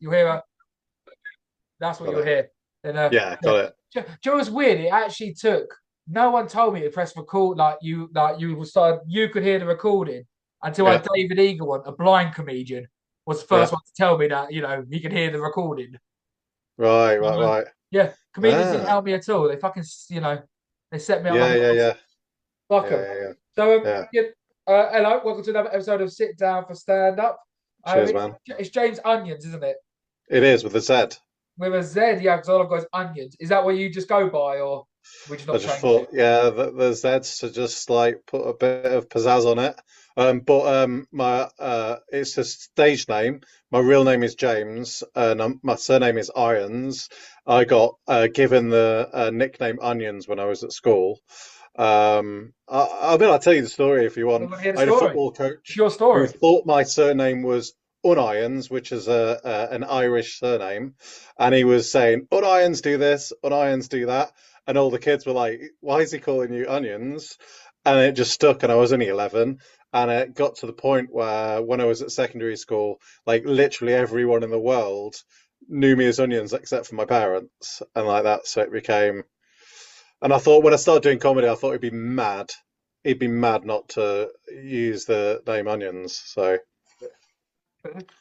You hear a, that's what got you'll it. hear. And Yeah, yeah. got it. Do you know what's weird? It actually took. No one told me to press record. You could hear the recording until I Yeah, had David Eagle on, a blind comedian, was the yeah. first one to tell me that he could hear the recording. Right, right, Uh, right. yeah, comedians didn't Ah, help me at all. They fucking they set me up like yeah, a yeah, pussy. yeah, Fuck yeah, 'em. yeah, yeah. So Yeah. yeah, hello, welcome to another episode of Sit Down for Stand Up. Cheers, It's, man. it's James Onions, isn't it? It is with a Z. With a Z, yeah, because all I've got is onions. Is that what you just go by, or would you I not just change thought, it? yeah, the Z's to just like put a bit of pizzazz on it. But my it's a stage name. My real name is James, and my surname is Irons. I got given the nickname Onions when I was at school. I mean, I'll tell you the story if you I want. want to hear the I had a story. football It's coach your who story. thought my surname was Ooonionz, which is an Irish surname, and he was saying, "Ooonionz do this, Ooonionz do that." And all the kids were like, "Why is he calling you onions?" And it just stuck. And I was only 11, and it got to the point where when I was at secondary school, like literally everyone in the world knew me as onions except for my parents, and like that. So it became. And I thought when I started doing comedy, I thought he'd be mad. He'd be mad not to use the name onions. So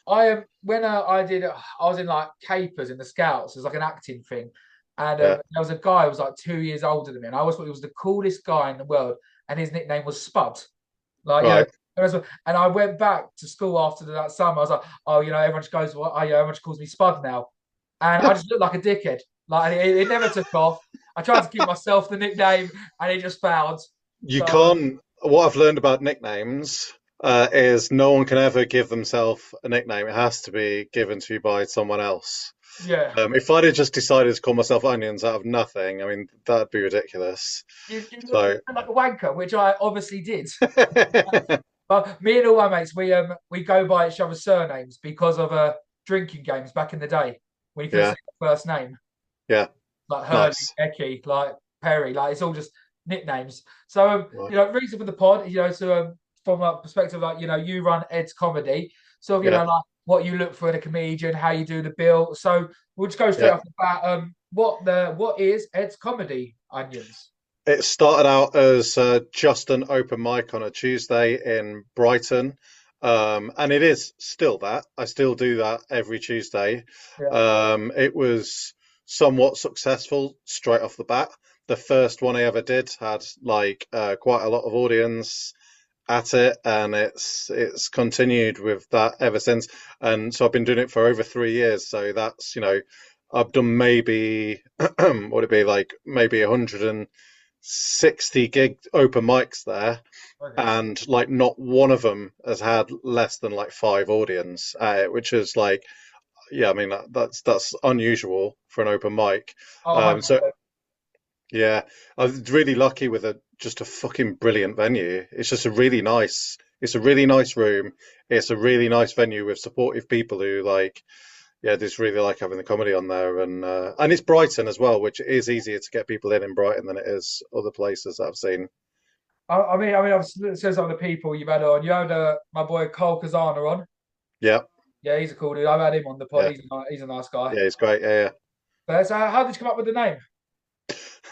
I am when I did. I was in like capers in the scouts. It was like an acting thing, and yeah, there was a guy who was like 2 years older than me, and I always thought he was the coolest guy in the world, and his nickname was Spud. Like, right. and I went back to school after that summer. I was like, oh, everyone just goes, well, everyone just calls me Spud now. And I just looked like a dickhead. Like, it never took off. I tried to give myself the nickname and it just failed. You So, can't. What I've learned about nicknames is no one can ever give themselves a nickname. It has to be given to you by someone else. yeah. If I'd have just decided to call myself Onions out of nothing, I mean, that'd be ridiculous. You look So, like a wanker, which I obviously did. But me and all my mates, we go by each other's surnames because of drinking games back in the day when you couldn't say yeah, your first name. yeah, Like Hurley, nice. Eki, like Perry, like it's all just nicknames. So Right. reason for the pod, from a perspective like you run Ed's comedy, so Yeah, like what you look for in a comedian, how you do the bill. So we'll just go straight yeah. off the bat. What is Ed's comedy? Onions. It started out as just an open mic on a Tuesday in Brighton, and it is still that. I still do that every Tuesday. Yeah. It was somewhat successful straight off the bat. The first one I ever did had like quite a lot of audience at it, and it's continued with that ever since. And so I've been doing it for over 3 years. So that's I've done maybe would it be like maybe 160 gig open mics there, Okay. and like not one of them has had less than like five audience at it, which is like, yeah, I mean that's unusual for an open mic. Oh, So 100%. yeah, I was really lucky with a just a fucking brilliant venue. It's just it's a really nice room. It's a really nice venue with supportive people who like, yeah, just really like having the comedy on there, and it's Brighton as well, which is easier to get people in Brighton than it is other places that I've seen. I've said some of the people you've had on. You had my boy Cole Kazana on. Yeah, Yeah, he's a cool dude. I've had him on the pod. yeah, He's a nice guy. yeah, it's great. Yeah, But so how did you come up with the name?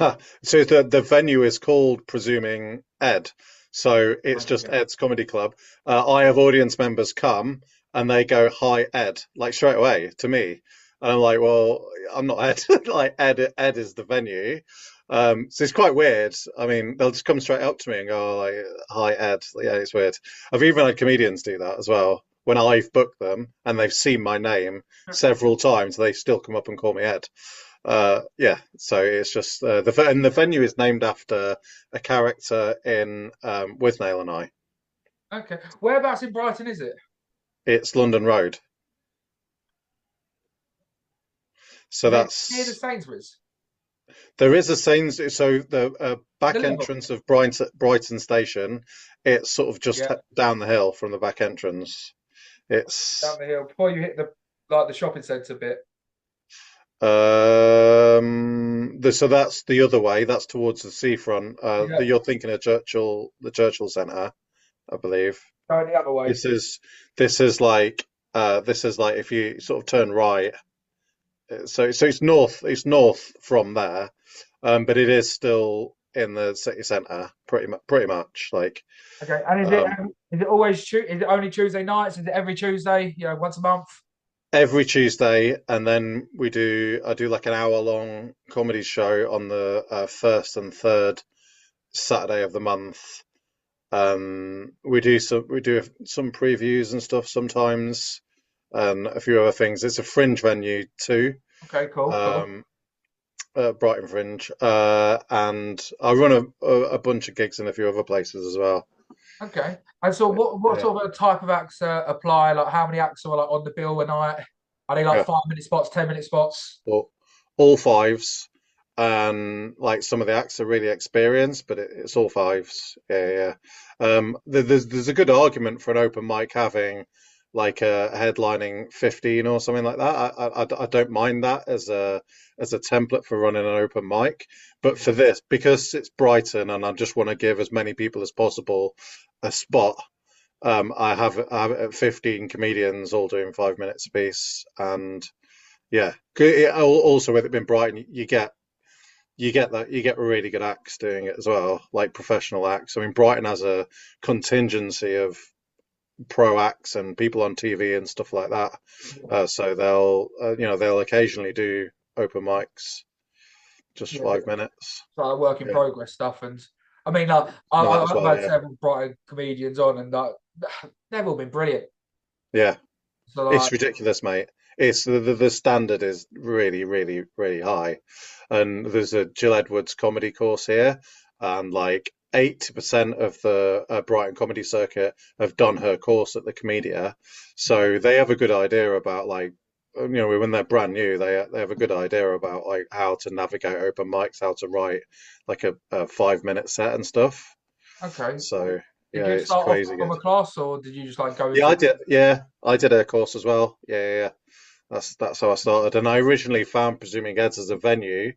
yeah. So the venue is called Presuming Ed. So it's just Okay. Ed's Comedy Club. I have audience members come and they go, "Hi, Ed," like straight away to me, and I'm like, "Well, I'm not Ed." Like Ed is the venue. So it's quite weird. I mean, they'll just come straight up to me and go, like, "Hi, Ed." Like, yeah, it's weird. I've even had comedians do that as well. When I've booked them and they've seen my name several times, they still come up and call me Ed. Yeah, so it's just and the venue is named after a character in Withnail and I. Okay. Whereabouts in Brighton is it? It's London Road. So Near the that's Sainsbury's. there is a Sainsbury's. So the The back Liverpool. entrance of Brighton Station, it's sort of just Yeah, down the hill from the back entrance. It's down the hill before you hit the shopping centre bit. so that's the other way. That's towards the seafront. Yeah, You're thinking of the Churchill Centre, I believe. going the other way. This is this is like. This is like if you sort of turn right. So it's north from there, but it is still in the city centre, pretty much. Like Okay, and um, is it always is it only Tuesday nights? Is it every Tuesday? Once a month? every Tuesday, and then I do like an hour-long comedy show on the first and third Saturday of the month. We do some previews and stuff sometimes, and a few other things. It's a fringe venue too. Okay, cool, cool. Um, Brighton Fringe, and I run a bunch of gigs in a few other places as well. Okay, and so what Yeah, sort of a type of acts apply? Like how many acts are like on the bill a night? Are they like yeah, 5 minute spots, 10 minute spots? all fives, and like some of the acts are really experienced, but it's all fives. Yeah, yeah. There's a good argument for an open mic having like a headlining 15 or something like that. I don't mind that as a template for running an open mic, but for this, because it's Brighton and I just want to give as many people as possible a spot. I have it at 15 comedians all doing 5 minutes apiece, and yeah. Also, with it being Brighton, you get really good acts doing it as well, like professional acts. I mean, Brighton has a contingency of pro acts and people on TV and stuff like that. So they'll occasionally do open mics, just Yeah, 5 minutes. like work in Yeah, progress stuff. And I mean, like, might as I've well. had Yeah, several Brighton comedians on, and like, they've all been brilliant. yeah. So It's like, ridiculous, mate. It's the standard is really, really, really high. And there's a Jill Edwards comedy course here, and like 80% of the Brighton comedy circuit have done her course at the Comedia. So they have a good idea about like when they're brand new, they have a good idea about like how to navigate open mics, how to write like a 5 minute set and stuff. okay, So did yeah, you it's start off crazy from good. a class, or did you just like go Yeah, into I it? did. Yeah, I did a course as well. Yeah, yeah, yeah. That's how I started. And I originally found Presuming Eds as a venue,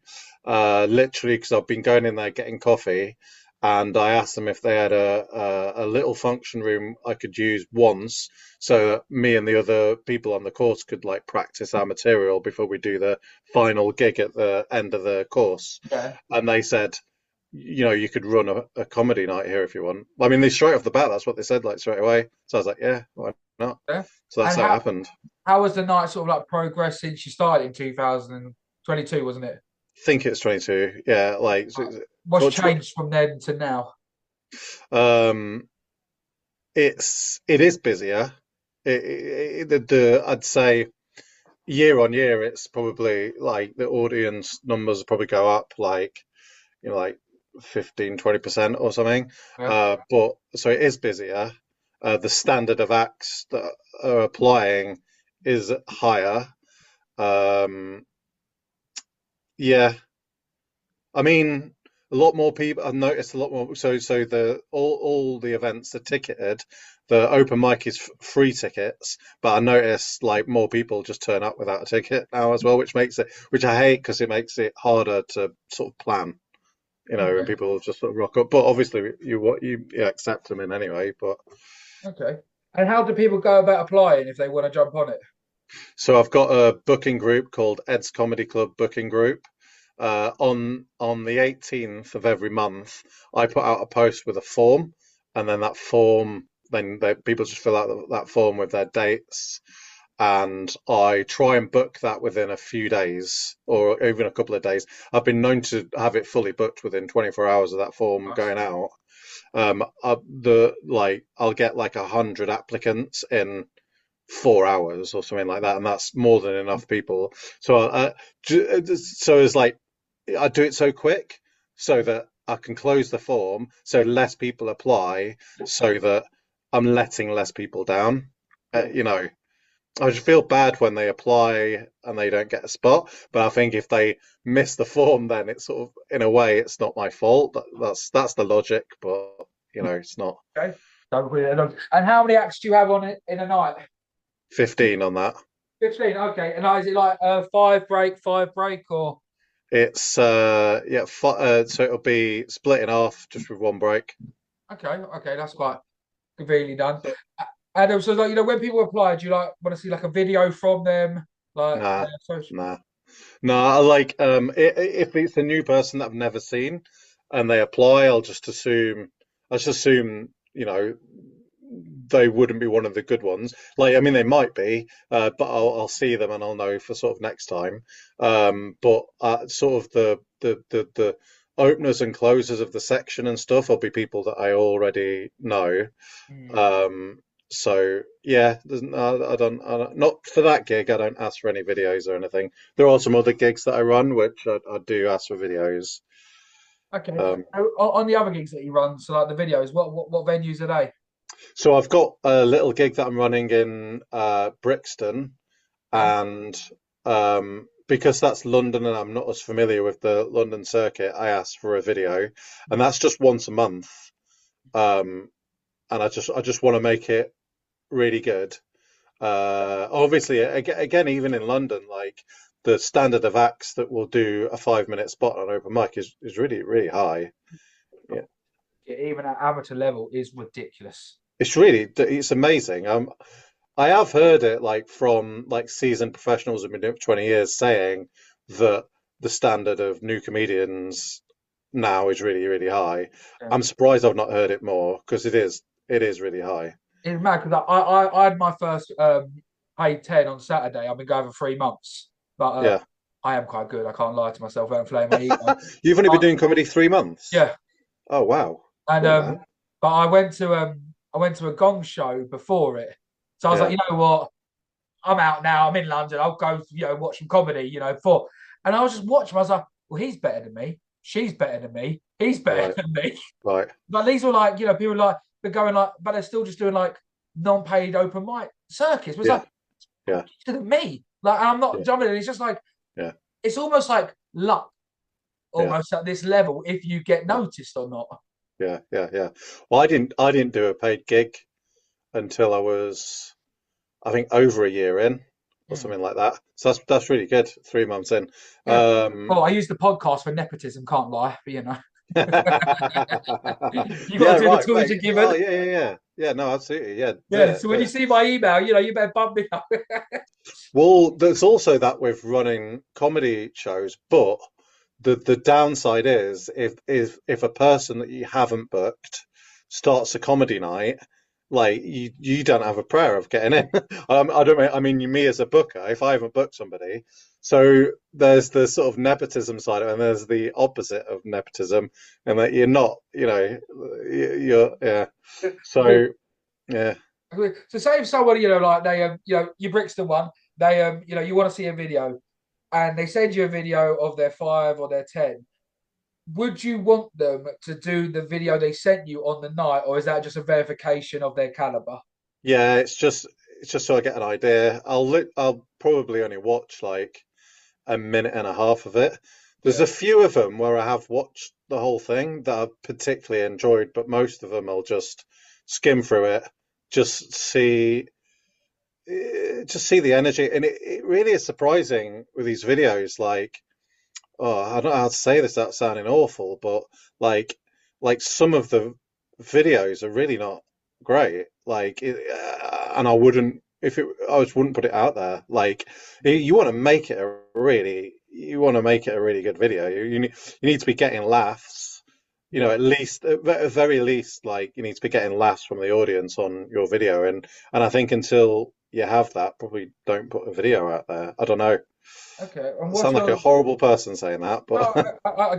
literally because I've been going in there getting coffee, and I asked them if they had a little function room I could use once, so that me and the other people on the course could like practice our material before we do the final gig at the end of the course. Yeah, And they said, you could run a comedy night here if you want. I mean, they straight off the bat, that's what they said, like straight away. So I was like, yeah, why not? yeah. So that's And how it happened. how was the night sort of like progress since you started in 2022, wasn't it? Think it's 22. Yeah, like What's tw tw changed from then to now? um, it is busier. I'd say year on year, it's probably like the audience numbers probably go up like like 15-20% or something. Yeah. But so it is busier. The standard of acts that are applying is higher. Um, yeah, I mean, a lot more people. I've noticed a lot more. So the all the events are ticketed. The open mic is free tickets, but I noticed like more people just turn up without a ticket now as well, which I hate because it makes it harder to sort of plan. And Okay. people just sort of rock up. But obviously, you accept them in anyway. But Okay. And how do people go about applying if they want to jump on it? so I've got a booking group called Ed's Comedy Club Booking Group. On the 18th of every month, I put out a post with a form, and then that form, people just fill out that form with their dates, and I try and book that within a few days or even a couple of days. I've been known to have it fully booked within 24 hours of that form Nice. going out. I'll get like 100 applicants in 4 hours or something like that, and that's more than enough people. So it's like I do it so quick so that I can close the form, so less people apply, so that I'm letting less people down. I just feel bad when they apply and they don't get a spot, but I think if they miss the form, then it's sort of in a way it's not my fault. That's the logic, but it's not. Okay. Don't really know. And how many acts do you have on it in a night? 15 on that. 15. Okay. And is it like five break, or? It's yeah, so it'll be split in half just with one break. Okay. Okay. That's quite conveniently done. So And so, like, when people apply, do you like want to see like a video from them, like Nah, their social? nah. No, I like if it's a new person that I've never seen and they apply, I just assume, they wouldn't be one of the good ones. Like, I mean, they might be, but I'll see them and I'll know for sort of next time. But sort of the openers and closers of the section and stuff will be people that I already know. Hmm. Um, so yeah, I don't, not for that gig. I don't ask for any videos or anything. There are some other gigs that I run which I do ask for videos. Okay. Um, So, on the other gigs that you run, so like the videos, what venues are they? so I've got a little gig that I'm running in Brixton, Okay. and because that's London and I'm not as familiar with the London circuit, I asked for a video, and that's just once a month. Um, and I just want to make it really good. Obviously, again, even in London, like the standard of acts that will do a 5 minute spot on open mic is really, really high. Yeah, Yeah, even at amateur level is ridiculous. it's amazing. I have heard it like from like seasoned professionals who've been doing it for 20 years saying that the standard of new comedians now is really, really high. Yeah. I'm surprised I've not heard it more because it is really high. It's mad because I had my first paid 10 on Saturday. I've been going for 3 months, but Yeah. I am quite good. I can't lie to myself. I don't flame my ego. You've only been But doing comedy 3 months. yeah, Oh wow. and Cool, man. but I went to a gong show before it, so I was like, Yeah. you know what, I'm out now. I'm in London. I'll go, watch some comedy, for. And I was just watching. I was like, well, he's better than me. She's better than me. He's better Right. than me. Right. But these were like, people like they're going like, but they're still just doing like non-paid open mic circuits. But it's Yeah. like Yeah. better than me. Like I'm not Yeah. jumping. It's just like Yeah. it's almost like luck, Yeah. almost at this level, if you get Yeah. noticed or not. Yeah. Yeah. Yeah. Well, I didn't do a paid gig until I was, I think, over a year in or Hmm. something like that. So that's really good. 3 months in. Yeah. Um, Well, I use the podcast for nepotism. Can't lie, but you got yeah, to do the right, tools mate. you're Oh, given. yeah, yeah, yeah. Yeah, no, absolutely. Yeah, do Yeah. it, So do when you it. see my email, you better bump me up. Well, there's also that with running comedy shows, but the downside is if a person that you haven't booked starts a comedy night, like you don't have a prayer of getting in. I mean me as a booker, if I haven't booked somebody, so there's the sort of nepotism side of it, and there's the opposite of nepotism, and that you're not, you're yeah. So yeah, So say if someone, like they, you Brixton one, they, you want to see a video, and they send you a video of their 5 or their 10. Would you want them to do the video they sent you on the night, or is that just a verification of their caliber? yeah, it's just so I get an idea. I'll probably only watch like a minute and a half of it. There's Yeah. a few of them where I have watched the whole thing that I've particularly enjoyed, but most of them I'll just skim through it, just see, just see the energy, and it really is surprising with these videos. Like, oh, I don't know how to say this without sounding awful, but like, like some of the videos are really not great. Like, and I wouldn't if it, I just wouldn't put it out there. Like, you want to make it you want to make it a really good video. You need to be getting laughs. Yeah. At least, at the very least, like you need to be getting laughs from the audience on your video, and I think until you have that, probably don't put a video out there. I don't know. Okay. And I what's sound like a your horrible person saying that, No, but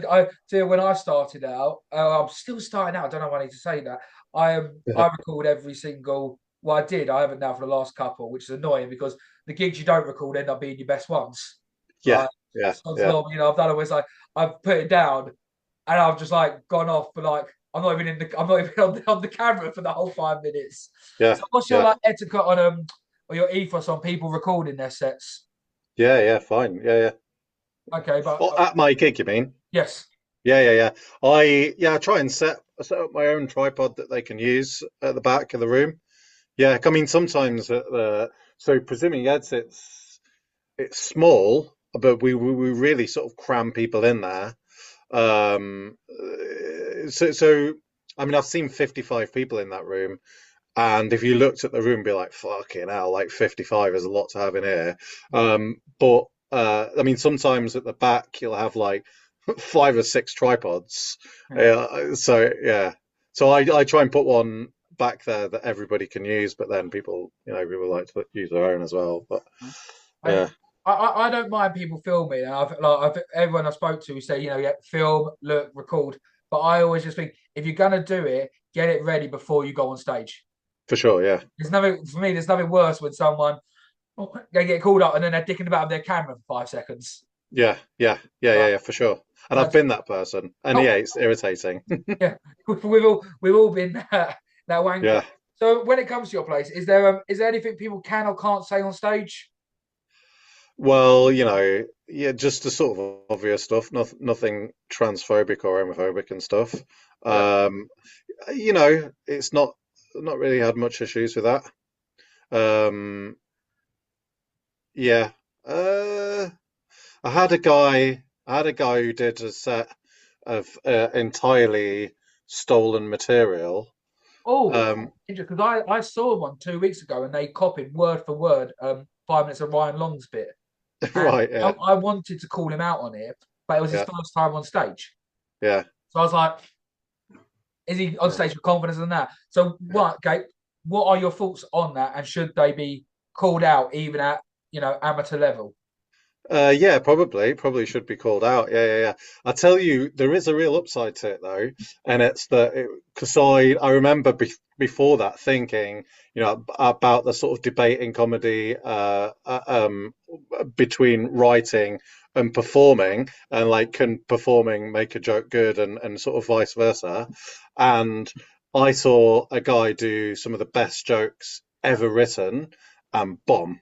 I see. When I started out, I'm still starting out. I don't know why I need to say that. I record every single. Well, I did. I haven't now for the last couple, which is annoying because the gigs you don't record end up being your best ones. yeah, Like, yeah, sounds yeah, long. I've done it where it's like I've put it down and I've just like gone off, but like I'm not even on the camera for the whole 5 minutes. yeah, So, what's your yeah, like etiquette on or your ethos on people recording their sets? yeah, yeah. Fine, yeah, yeah. Okay, but Oh, at my gig, you mean? yes. Yeah, yeah, yeah. I try and set up my own tripod that they can use at the back of the room. Yeah, I mean sometimes so presuming Ed's it's small, but we really sort of cram people in there. So I mean I've seen 55 people in that room, And if you looked at the room, be like, fucking hell, like 55 is a lot to have in here. But I mean, sometimes at the back you'll have like 5 or 6 tripods. Yeah. So yeah, so I try and put one back there that everybody can use, but then people like to use their own as well. But And yeah, I don't mind people filming. And everyone I spoke to say, yeah, film, look, record. But I always just think if you're gonna do it, get it ready before you go on stage. for sure. Yeah, There's nothing for me. There's nothing worse when someone they get called up and then they're dicking about their camera for 5 seconds. yeah, for sure. And I've That's been that person, and oh yeah, it's irritating. yeah, we've all been that wanker. Yeah. So when it comes to your place, is there anything people can or can't say on stage? Well, yeah, just the sort of obvious stuff, nothing transphobic or homophobic and stuff. Yeah. Um, it's not really had much issues with that. Um, yeah. Uh, I had a guy who did a set of entirely stolen material. Oh, Um, interesting. Because I saw one 2 weeks ago and they copied word for word 5 minutes of Ryan Long's bit. And right, I, yeah, I wanted to call him out on it, but it was his yeah, first time on stage. yeah, So I was like, is he on yeah, stage with confidence in that? So yeah. what, okay, what are your thoughts on that? And should they be called out even at, amateur level? Yeah, probably should be called out. Yeah. I tell you, there is a real upside to it though, and it's that because I remember before that thinking, about the sort of debate in comedy between writing and performing, and like can performing make a joke good, and sort of vice versa. And I saw a guy do some of the best jokes ever written and bomb.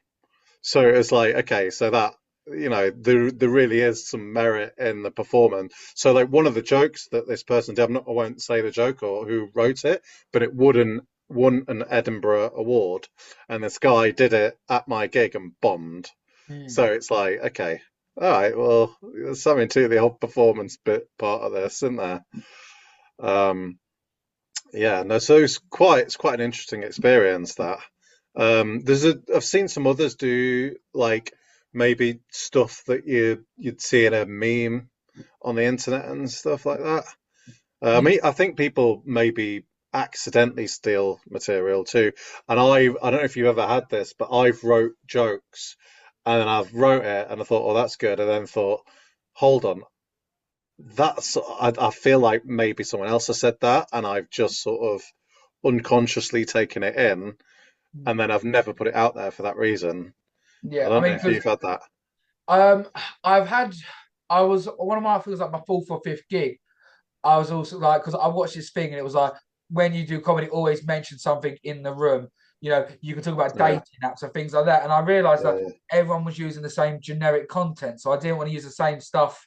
So it was like, okay, so that there really is some merit in the performance. So like one of the jokes that this person did, I won't say the joke or who wrote it, but it wouldn't won an Edinburgh Award, and this guy did it at my gig and bombed. Hmm. So it's like, okay, all right, well, there's something to the whole performance bit part of this, isn't there? Um, yeah, no, so it's quite an interesting experience that. I've seen some others do like maybe stuff that you'd see in a meme on the internet and stuff like that. Yeah. I think people maybe accidentally steal material too. And I don't know if you've ever had this, but I've wrote jokes and then I've wrote it and I thought, oh, that's good, and then thought, hold on, I feel like maybe someone else has said that, and I've just sort of unconsciously taken it in, and then I've never put it out there for that reason. I Yeah. I don't know mean, if because you've had that. um, I've had, I was one of my, I think it was like my fourth or fifth gig. I was also like, because I watched this thing and it was like, when you do comedy, always mention something in the room. You can talk about Yeah, dating apps and things like that. And I realized that yeah, everyone was using the same generic content. So I didn't want to use the same stuff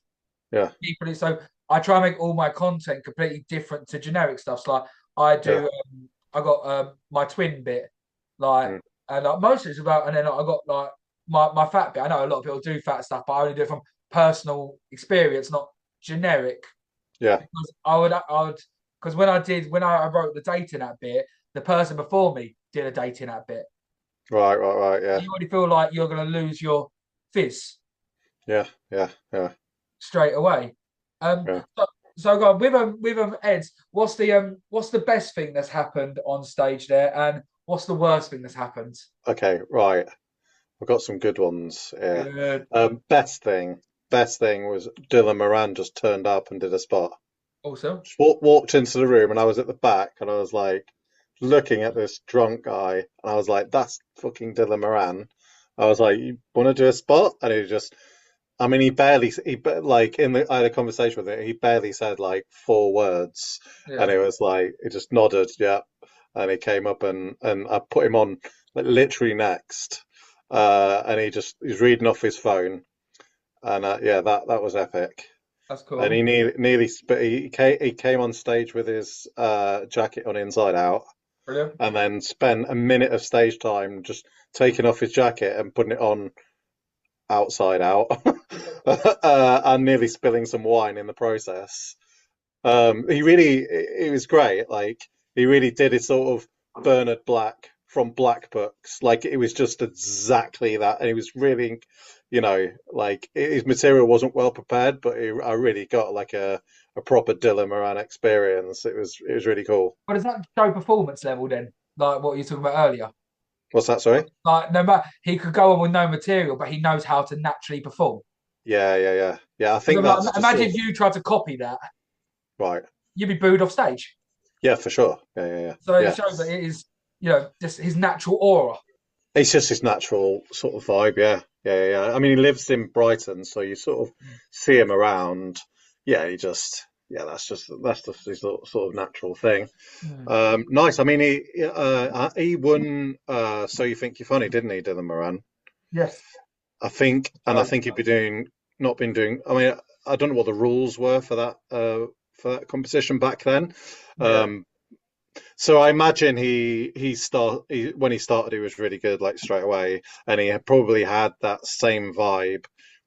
yeah, equally. So I try and make all my content completely different to generic stuff. So like I yeah, do, I got my twin bit, like, mm, and like, most of it's about, and then I got like my fat bit. I know a lot of people do fat stuff, but I only do it from personal experience, not generic. yeah. Because because when I wrote the dating app bit, the person before me did a dating app bit. Right. Yeah, You already feel like you're going to lose your fizz yeah. straight away. Um, Yeah. so, so go on, with Eds, what's the best thing that's happened on stage there, and what's the worst thing that's happened? Okay, right. I've got some good ones here. Good, Best thing was Dylan Moran just turned up and did a spot. awesome. Just walked into the room and I was at the back and I was like looking at this drunk guy and I was like, that's fucking Dylan Moran. I was like, you want to do a spot? And he just, I mean, like I had a conversation with him. He barely said like 4 words, and Yeah, it was like he just nodded, yeah, and he came up and I put him on like literally next, and he's reading off his phone, and yeah, that was epic. that's And cool. he nearly he came on stage with his jacket on inside out, Brilliant. and then spent a minute of stage time just taking off his jacket and putting it on outside out, and nearly spilling some wine in the process. He was great. Like he really did his sort of Bernard Black from Black Books. Like it was just exactly that, and it was really, like his material wasn't well prepared, but I really got like a proper Dylan Moran experience. It was really cool. But does that show performance level then? Like what you were talking about earlier? What's that? Sorry. Like no matter he could go on with no material, but he knows how to naturally perform. Yeah, yeah, yeah, yeah. I Because think that's just imagine sort if of you tried to copy that, right. you'd be booed off stage. Yeah, for sure. Yeah, yeah, yeah, So it yeah. shows that it is, just his natural aura. It's just his natural sort of vibe. Yeah, yeah, yeah, yeah. I mean, he lives in Brighton, so you sort of see him around. Yeah, yeah, that's just his sort of natural thing. Mm. Nice. I mean, he won. So you think you're funny, didn't he, Dylan Moran? Yes. I think he'd be doing not been doing. I mean, I don't know what the rules were for that competition back then. Yeah. So I imagine when he started, he was really good, like straight away, and he probably had that same vibe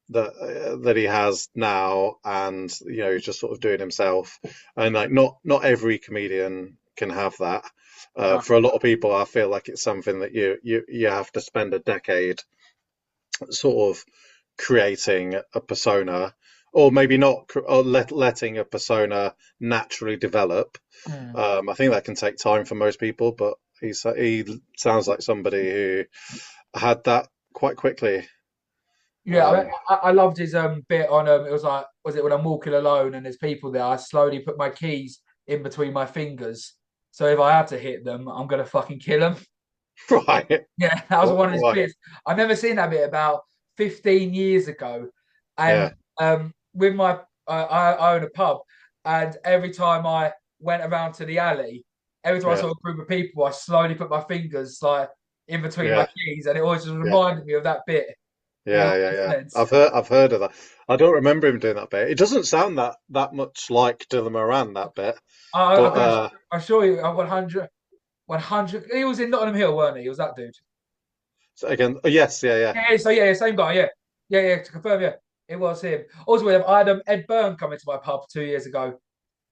that he has now, and he's just sort of doing himself, and like not every comedian can have that. No. For a lot of people, I feel like it's something that you have to spend a decade sort of creating a persona, or maybe not, or letting a persona naturally develop. Mm. I think that can take time for most people, but he sounds like somebody who had that quite quickly. Yeah, Um, I loved his bit on it was like was it when I'm walking alone and there's people there, I slowly put my keys in between my fingers. So if I have to hit them, I'm gonna fucking kill them. right. Yeah, that was one of his Right. bits. I've never seen that bit about 15 years ago. Yeah. And with my I own a pub, and every time I went around to the alley, every time I Yeah. saw a group of people, I slowly put my fingers like in between my Yeah. keys, and it always just Yeah. reminded me of that bit. It Yeah. always Yeah. makes Yeah. sense. I've heard of that. I don't remember him doing that bit. It doesn't sound that much like Dylan Moran, that bit. I But can assure you, 100, 100. He was in Nottingham Hill, weren't he? He was that dude. so again, oh, yes, yeah, yeah, So yeah, same guy. Yeah, yeah, yeah. To confirm, yeah, it was him. Also, I had Ed Byrne come into my pub 2 years ago.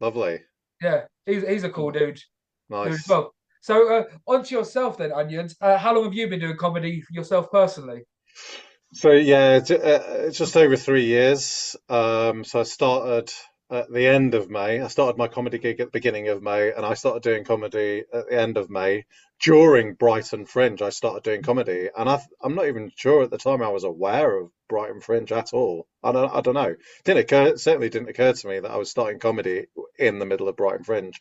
lovely, Yeah, he's a cool dude as nice. well. So on to yourself then, Onions. How long have you been doing comedy yourself personally? So yeah, it's just over 3 years. So I started at the end of May. I started my comedy gig at the beginning of May, and I started doing comedy at the end of May. During Brighton Fringe, I started doing comedy, and I'm not even sure at the time I was aware of Brighton Fringe at all. I don't know. Certainly didn't occur to me that I was starting comedy in the middle of Brighton Fringe.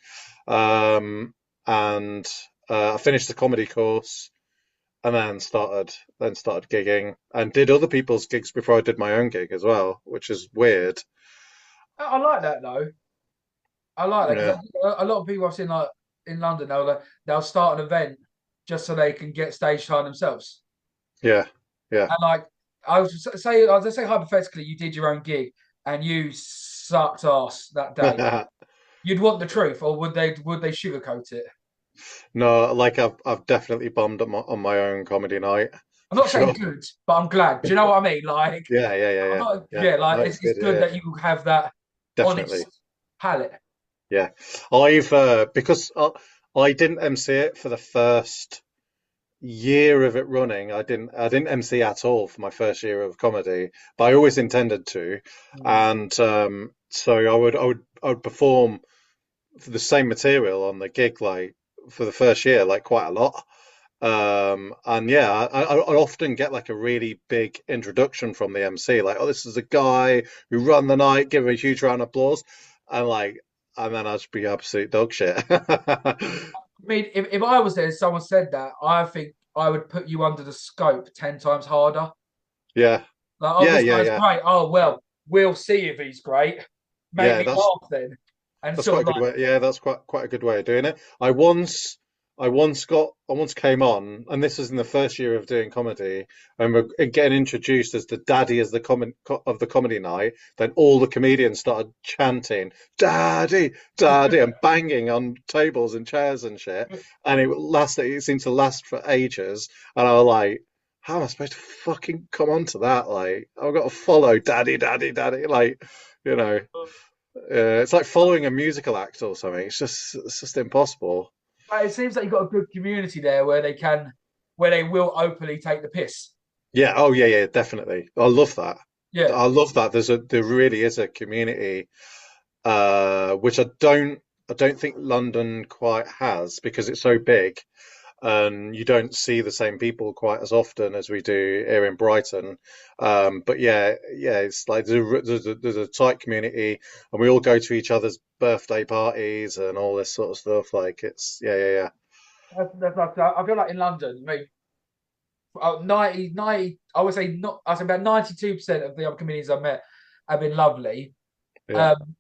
And I finished the comedy course and then started gigging and did other people's gigs before I did my own gig as well, which is weird. I like that though. I like that Yeah, because a lot of people I've seen like in London, they'll start an event just so they can get stage time themselves. yeah, yeah. And like I was say hypothetically, you did your own gig and you sucked ass that day. You'd want the truth, or would they sugarcoat it? No, like I've definitely bombed on my own comedy night I'm for not saying sure. good, but I'm glad. Do you know what I mean? Like, Yeah, yeah, yeah, I'm yeah, not, yeah. yeah, like No, it's it's good. good Yeah, that you have that definitely. honest palate. Yeah, because I didn't MC it for the first year of it running. I didn't MC at all for my first year of comedy, but I always intended to, Mm. and so I would perform for the same material on the gig like for the first year like quite a lot. And yeah, I often get like a really big introduction from the MC, like, oh, this is a guy who run the night, give him a huge round of applause, and like, and then I'd just be absolute dog shit. I mean, if I was there and someone said that, I think I would put you under the scope 10 times harder. Yeah, Like, oh, yeah, this yeah, guy's yeah, great. Oh, well, we'll see if he's great. Make yeah. me That's laugh then. And That's quite sort a of good like, way. Yeah, that's quite a good way of doing it. I once came on, and this was in the first year of doing comedy, and we're getting introduced as the daddy as of the comedy night. Then all the comedians started chanting "Daddy, Daddy" and banging on tables and chairs and shit. And it seemed to last for ages. And I was like, how am I supposed to fucking come on to that? Like, I've got to follow "Daddy, Daddy, Daddy." Like, you know. It's like following a musical act or something. It's just impossible. But it seems like you've got a good community there where they will openly take the piss. Yeah, oh yeah, yeah, definitely. I love that. Yeah. I love that. There really is a community, which I don't think London quite has because it's so big, and you don't see the same people quite as often as we do here in Brighton. But yeah, yeah, it's like there's a tight community, and we all go to each other's birthday parties and all this sort of stuff. Like it's yeah, yeah, yeah, I feel like in London, I mean, 90, I would say not, I say about 92% of the other comedians I've met have been lovely. yeah, Um,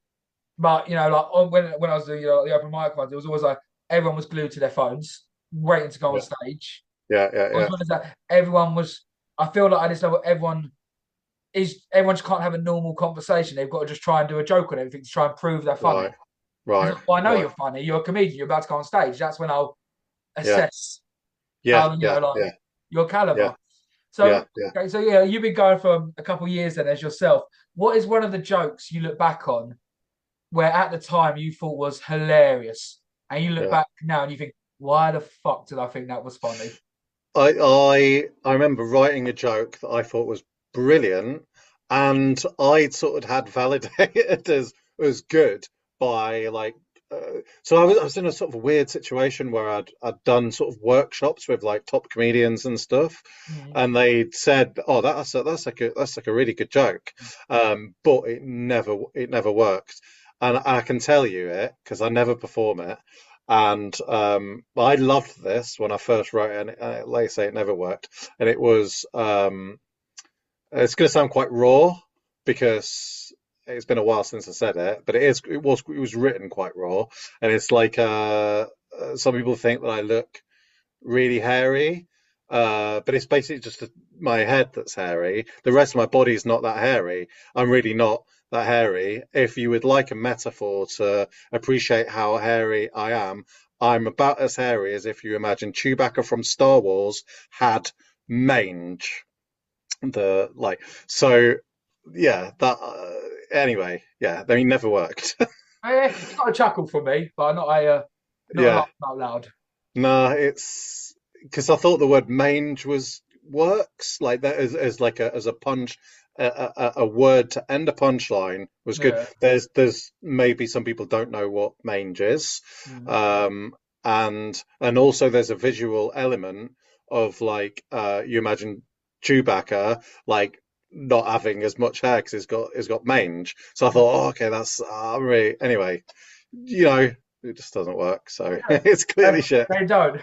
but like when I was doing the open mic ones, it was always like everyone was glued to their phones, waiting to go on yeah, stage. yeah, yeah, As yeah. well as that, everyone was. I feel like at this level, everyone just can't have a normal conversation. They've got to just try and do a joke on everything to try and prove they're funny. Right, It's right, like, well, I know right. you're funny. You're a comedian. You're about to go on stage. That's when I'll Yeah, assess yeah, how yeah, like yeah, your yeah, caliber. yeah, So, yeah. okay, so yeah, you've been going for a couple of years then as yourself. What is one of the jokes you look back on where at the time you thought was hilarious, and you look Yeah. back now and you think, why the fuck did I think that was funny? I remember writing a joke that I thought was brilliant, and I'd sort of had validated as good by like. So I was in a sort of weird situation where I'd done sort of workshops with like top comedians and stuff, Mm. and they'd said, "Oh, that's like a really good joke," but it never worked, and I can tell you it because I never perform it. And I loved this when I first wrote it, and like I say, it never worked. And it was, it's going to sound quite raw because it's been a while since I said it, but it was written quite raw. And it's like, some people think that I look really hairy, but it's basically just my head that's hairy. The rest of my body is not that hairy. I'm really not that hairy. If you would like a metaphor to appreciate how hairy I am, I'm about as hairy as if you imagine Chewbacca from Star Wars had mange. The like so, yeah. That anyway, yeah. I mean, never worked. It's got a chuckle for me, but not a Yeah. laugh out loud. No, it's because I thought the word mange was works like that as like as a punch, a word to end a punchline was good. Yeah. There's maybe some people don't know what mange is, Mm. um, and also there's a visual element of like you imagine Chewbacca like not having as much hair because he's got mange. So I thought, oh, okay, that's really anyway, you know. It just doesn't work, so Yeah. it's clearly shit. They don't.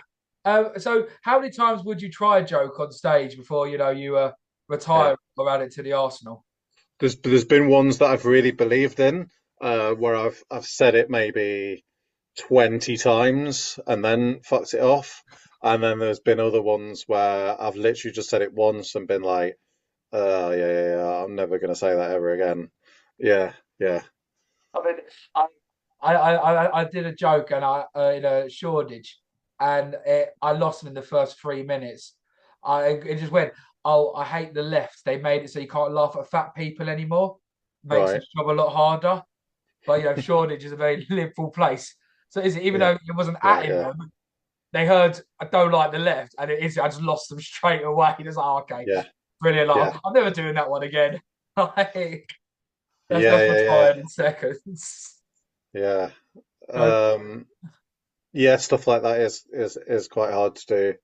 So how many times would you try a joke on stage before you Yeah. retire or add it to the arsenal? There's been ones that I've really believed in, where I've said it maybe 20 times and then fucked it off. And then there's been other ones where I've literally just said it once and been like, yeah, yeah, yeah, I'm never gonna say that ever again. Yeah, yeah, I mean, I did a joke and I in a Shoreditch, and I lost him in the first 3 minutes. It just went, oh, I hate the left. They made it so you can't laugh at fat people anymore. Makes right. his job a lot harder. But Shoreditch is a very liberal place. So is it even Yeah, though it wasn't yeah, at him, yeah, they heard I don't like the left, and it is I just lost them straight away. It's like, oh, okay, yeah, brilliant. Like, yeah, I'm never doing that one again. Like, yeah, that's yeah, yeah, retired in seconds. yeah. So Yeah, stuff like that is quite hard to do.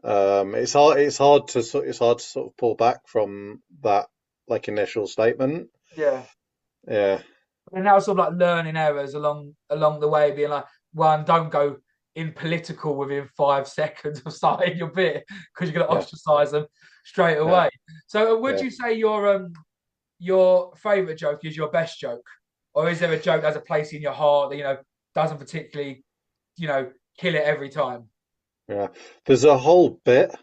It's hard to sort of pull back from that like initial statement. yeah. Yeah, And now sort of like learning errors along the way, being like, one, don't go in political within 5 seconds of starting your bit because you're gonna yeah, ostracize them straight yeah, away. So would yeah. you say your favorite joke is your best joke? Or is there a joke that has a place in your heart that doesn't particularly, kill it every time? Yeah. There's a whole bit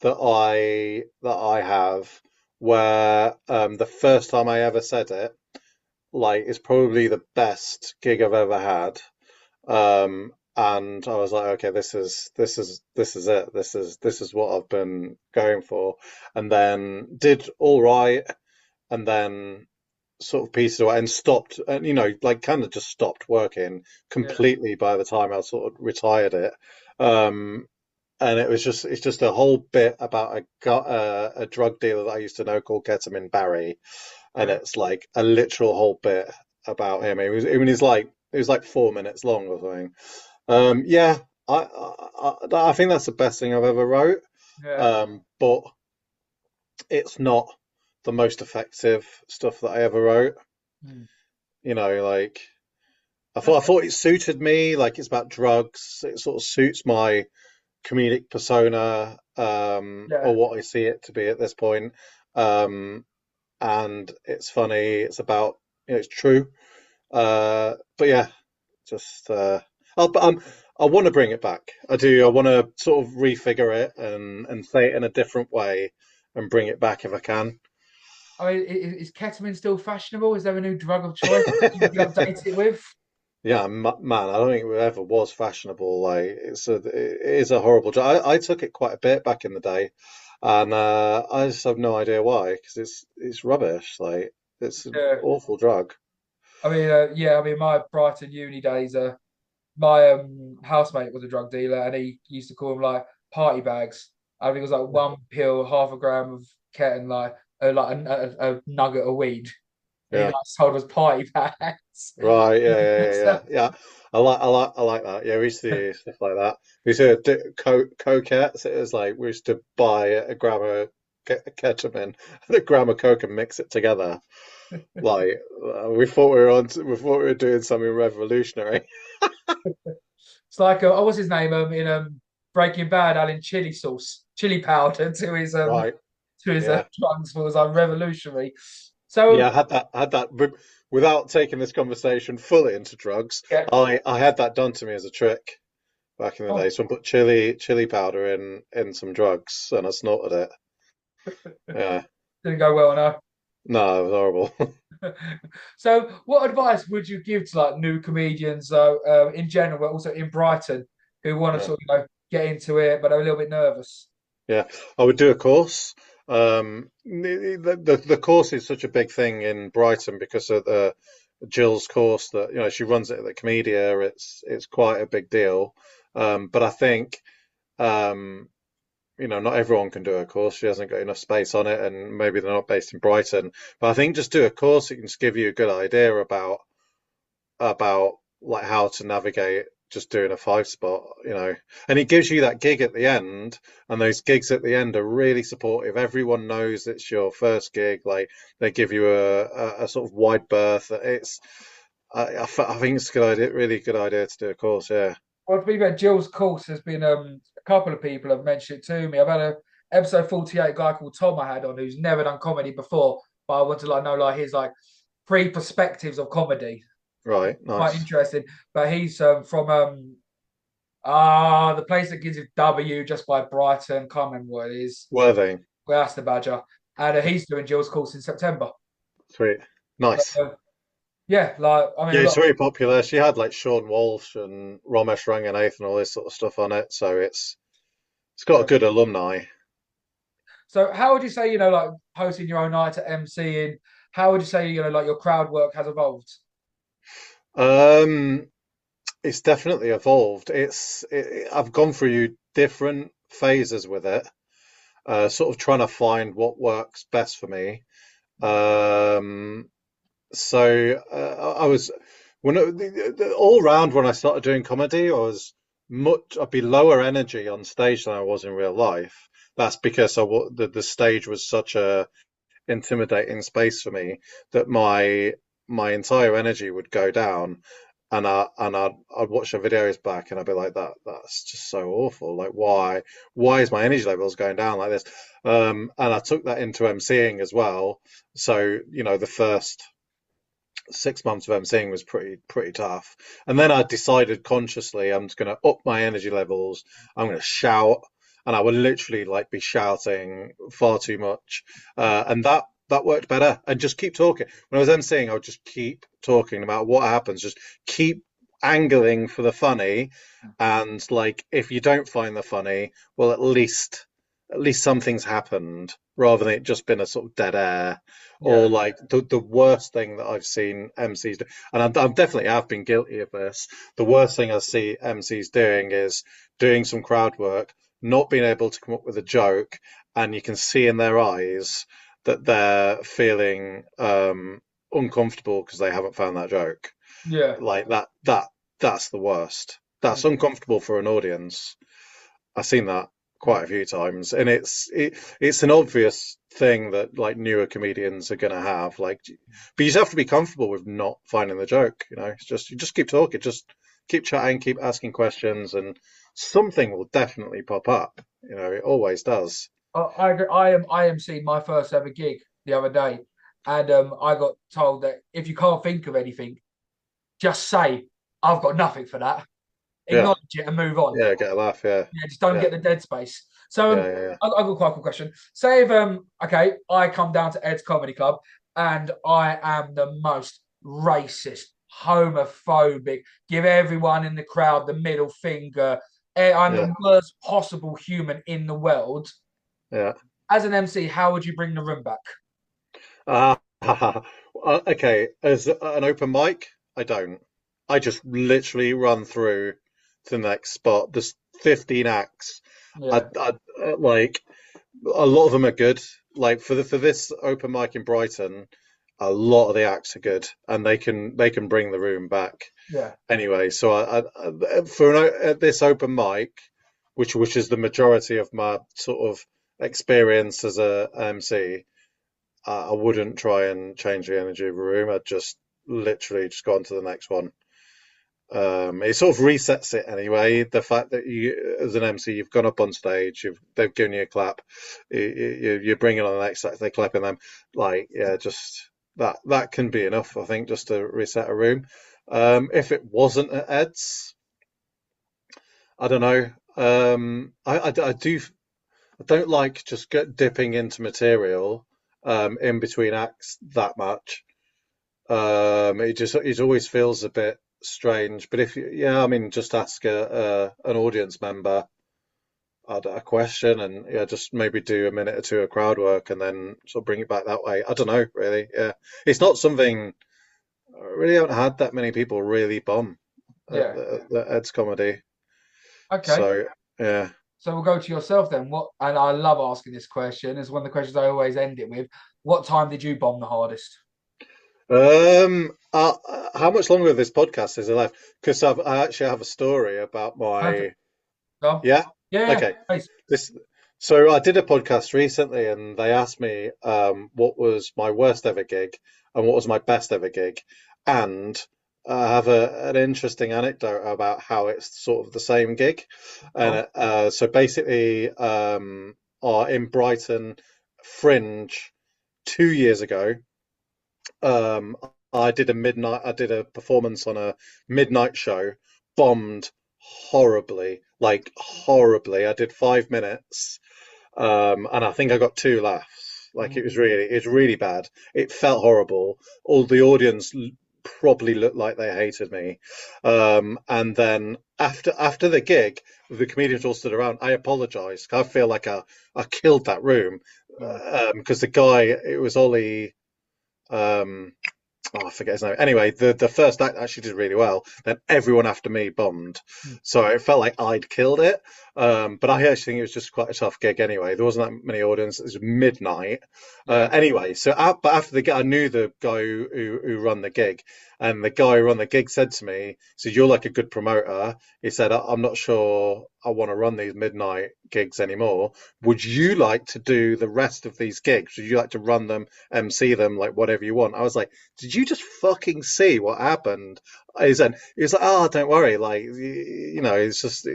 that I have where the first time I ever said it, like, is probably the best gig I've ever had. And I was like, okay, this is it. This is what I've been going for. And then did all right, and then sort of pieces away and stopped, and like kind of just stopped working Yeah. completely by the time I sort of retired it. Um, and it's just a whole bit about a drug dealer that I used to know called Ketamine Barry, and Yeah. it's like a literal whole bit about him. It was like 4 minutes long or something. Yeah, I think that's the best thing I've ever wrote. Yeah. But it's not the most effective stuff that I ever wrote. Mm. Like That's, I thought it suited me. Like it's about drugs. It sort of suits my comedic persona, yeah. or what I see it to be at this point. Um, and it's funny. It's about, it's true. But yeah, just but I want to bring it back. I do. I want to sort of refigure it and say it in a different way and bring it back if I can. I mean, is ketamine still fashionable? Is there a new drug of choice you update it with? Yeah, man, I don't think it ever was fashionable. Like it is a horrible drug. I took it quite a bit back in the day, and I just have no idea why, because it's rubbish. Like it's an Yeah. awful drug. I mean, yeah. I mean, my Brighton uni days. My housemate was a drug dealer, and he used to call them like party bags. I think it was like one pill, half a gram of ket, and like a nugget of weed. And he Yeah. like sold us party bags. Right, So, yeah. I like that. Yeah, we used to do stuff like that. We used to do coquettes. It was like we used to buy a gram of ketamine and a gram of coke and mix it together. Like we thought we were doing something revolutionary. it's like what's his name in Breaking Bad, adding chili sauce, chili powder Right. to his Yeah. drugs was like revolutionary. So Yeah, I had that without taking this conversation fully into drugs. yeah, I had that done to me as a trick back in the day. oh, So I put chili powder in some drugs and I snorted it. Yeah. didn't go well enough. No, it was horrible. So, what advice would you give to like new comedians, in general, but also in Brighton, who want to Yeah. sort of get into it, but are a little bit nervous? Yeah. I would do a course. The course is such a big thing in Brighton because of the Jill's course that, she runs it at the Comedia. It's quite a big deal. But I think um not everyone can do a course. She hasn't got enough space on it, and maybe they're not based in Brighton. But I think just do a course. It can just give you a good idea about like how to navigate just doing a five spot. And it gives you that gig at the end, and those gigs at the end are really supportive. Everyone knows it's your first gig. Like they give you a sort of wide berth. I think it's a good idea, really good idea to do a course. Yeah, Well, to be fair, Jill's course has been a couple of people have mentioned it to me. I've had a episode 48 guy called Tom I had on who's never done comedy before, but I want to know like his like three perspectives of comedy. right, Quite nice. interesting. But he's from the place that gives you W just by Brighton. Can't remember what it is. Worthing, Well, that's the Badger. And he's doing Jill's course in September. sweet, So, nice. yeah, like I mean, Yeah, a it's lot. very popular. She had like Sean Walsh and Romesh Ranganath and all this sort of stuff on it, so it's got a Yeah. good alumni. So, how would you say like hosting your own night at MCing? How would you say like your crowd work has evolved? Um, it's definitely evolved. I've gone through different phases with it, sort of trying to find what works best for me. Um, so I was all round when I started doing comedy, I'd be lower energy on stage than I was in real life. That's because the stage was such a intimidating space for me that my entire energy would go down, and I'd watch the videos back and I'd be like, that's just so awful. Like why is my energy levels going down like this? And I took that into emceeing as well. So the first 6 months of emceeing was pretty tough, and then I decided consciously I'm just going to up my energy levels. I'm going to shout, and I would literally like be shouting far too much, and that worked better. And just keep talking. When I was emceeing, I would just keep talking no matter what happens. Just keep angling for the funny, and like if you don't find the funny, well, at least at least something's happened rather than it just been a sort of dead air. Or Yeah, like the worst thing that I've seen MCs do, and I'm definitely have been guilty of this. The worst thing I see MCs doing is doing some crowd work, not being able to come up with a joke, and you can see in their eyes that they're feeling uncomfortable because they haven't found that joke. yeah, Like that's the worst. That's yeah, uncomfortable for an audience. I've seen that quite a few times, and it's an obvious thing that like newer comedians are gonna have. Like, but you just have to be comfortable with not finding the joke. You know, it's just you just keep talking, just keep chatting, keep asking questions, and something will definitely pop up. You know, it always does. I am seeing my first ever gig the other day, and I got told that if you can't think of anything, just say I've got nothing for that. Yeah, Acknowledge it and move on. yeah, get a laugh. Yeah, Yeah, just don't yeah, get the dead space. So yeah, yeah, yeah. I got quite a cool question. Say if okay, I come down to Ed's Comedy Club and I am the most racist, homophobic, give everyone in the crowd the middle finger. I'm Yeah. the worst possible human in the world. Yeah. As an MC, how would you bring the room back? Uh, okay, as an open mic, I don't. I just literally run through to the next spot. There's 15 acts. Yeah, Like a lot of them are good. Like for this open mic in Brighton, a lot of the acts are good, and they can bring the room back yeah, anyway. So for this open mic, which is the majority of my sort of experience as a MC. I wouldn't try and change the energy of a room. I'd just literally just go on to the next one. It sort of resets it anyway. The fact that you, as an MC, you've gone up on stage, they've given you a clap, you're bringing on the next act, they're clapping them. Like, yeah, just that can be enough, I think, just to reset a room. If it wasn't at Ed's, I don't know. I don't like just dipping into material in between acts that much. It always feels a bit strange. But if you, yeah, I mean, just ask an audience member a question, and yeah, just maybe do a minute or two of crowd work, and then sort of bring it back that way. I don't know, really. Yeah, it's not something. I really haven't had that many people really bomb at yeah. the Ed's comedy. Okay. So yeah. So we'll go to yourself then. What? And I love asking this question. It's one of the questions I always end it with. What time did you bomb the hardest? How much longer of this podcast is left? Because I actually have a story about Perfect. my, Go. yeah? Yeah, yeah. Okay. Please. This, so I did a podcast recently and they asked me what was my worst ever gig and what was my best ever gig. And I have an interesting anecdote about how it's sort of the same gig. Go. And so basically, in Brighton Fringe 2 years ago, um, I did a performance on a midnight show, bombed horribly, like horribly. I did 5 minutes, and I think I got two laughs. Like it was really bad. It felt horrible. All the audience probably looked like they hated me. And then after the gig, the comedians all stood around. I apologized. I feel like I killed that room Yeah. because the guy, it was Ollie. Um, oh, I forget his name. Anyway, the first act actually did really well. Then everyone after me bombed, so it felt like I'd killed it. But I actually think it was just quite a tough gig anyway. There wasn't that many audience. It was midnight. Yeah. Anyway, but after the gig, I knew the guy who run the gig, and the guy who run the gig said to me, "So you're like a good promoter." He said, "I'm not sure I want to run these midnight gigs anymore. Would you like to do the rest of these gigs? Would you like to run them, MC them, like whatever you want?" I was like, "Did you just fucking see what happened?" He was like, "Oh, don't worry. Like, it's just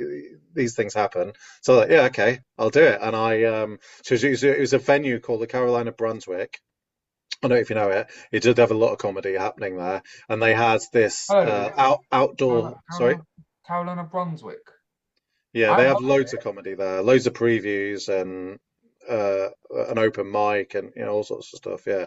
these things happen." So I was like, yeah, okay, I'll do it. And so it was a venue called the Carolina Brunswick. I don't know if you know it. It did have a lot of comedy happening there, and they had this Hello. outdoor. Sorry, Carolina Brunswick. yeah, I they haven't have loads of comedy there, loads of previews and an open mic and all sorts of stuff. Yeah,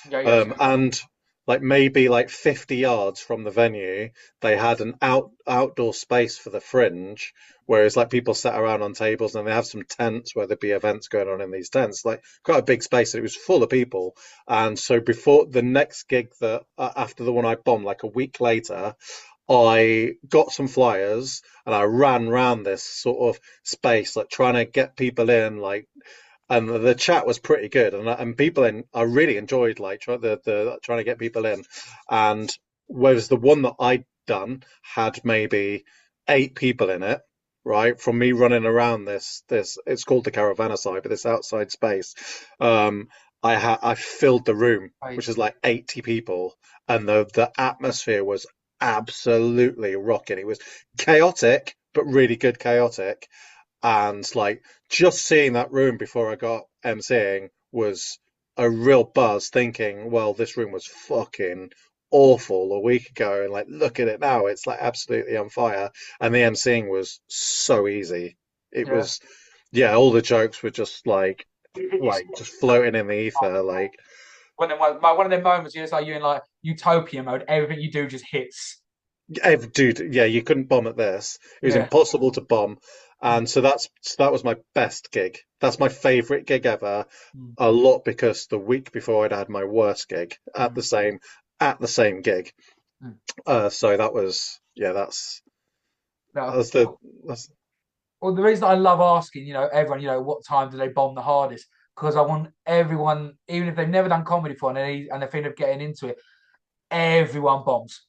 Yeah, yeah. and like maybe like 50 yards from the venue, they had an outdoor space for the fringe, whereas like people sat around on tables and they have some tents where there'd be events going on in these tents, like quite a big space. And it was full of people. And so before the next gig that after the one I bombed, like a week later, I got some flyers and I ran round this sort of space, like trying to get people in, like, and the chat was pretty good, and people in I really enjoyed like the trying to get people in, and whereas the one that I'd done had maybe 8 people in it, right? From me running around this it's called the Caravanserai, but this outside space, I filled the room, Right. which is like 80 people, and the atmosphere was absolutely rocking. It was chaotic, but really good chaotic, and like just seeing that room before I got MCing was a real buzz, thinking, well, this room was fucking awful a week ago, and like look at it now, it's like absolutely on fire. And the MCing was so easy. It Yeah. was, yeah, all the jokes were just like just floating in the ether, like One of them moments, it's like you're in like utopia mode. Everything you do just hits. dude, yeah, you couldn't bomb at this. It was Yeah. impossible to bomb. And that was my best gig. That's my favorite gig ever. Mm. A lot because the week before I'd had my worst gig Mm. at the same gig. Mm. So that was, yeah, No. that's the that's Well, the reason I love asking, everyone, what time do they bomb the hardest? Because I want everyone, even if they've never done comedy before and they're thinking of getting into it, everyone bombs.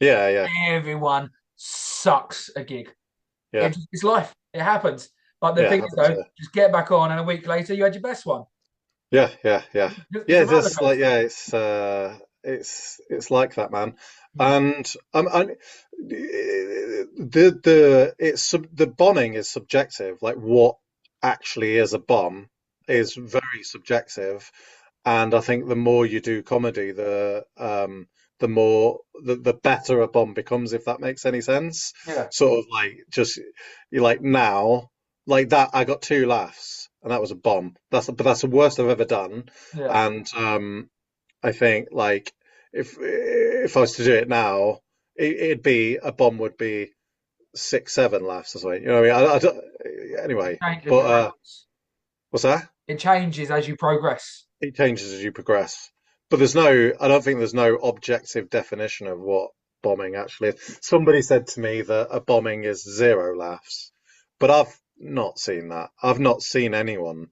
yeah, yeah, Everyone sucks a gig. yeah, It's life. It happens. But the yeah, thing is, happens, though, yeah. just get back on, and a week later, you had your best one. Yeah, yeah, yeah. It's Yeah, a roller just like coaster. yeah, it's like that, man. Mm. And the the bombing is subjective. Like what actually is a bomb is very subjective. And I think the more you do comedy, the better a bomb becomes, if that makes any sense. Yeah, Sort of like just you like now, like that. I got 2 laughs, and that was a bomb. But that's the worst I've ever done. yeah. And I think like if I was to do it now, it'd be a bomb would be 6, 7 laughs or something. You know what I mean? I don't, anyway, but what's that? It changes as you progress. It changes as you progress. But I don't think there's no objective definition of what bombing actually is. Somebody said to me that a bombing is 0 laughs, but I've not seen that. I've not seen anyone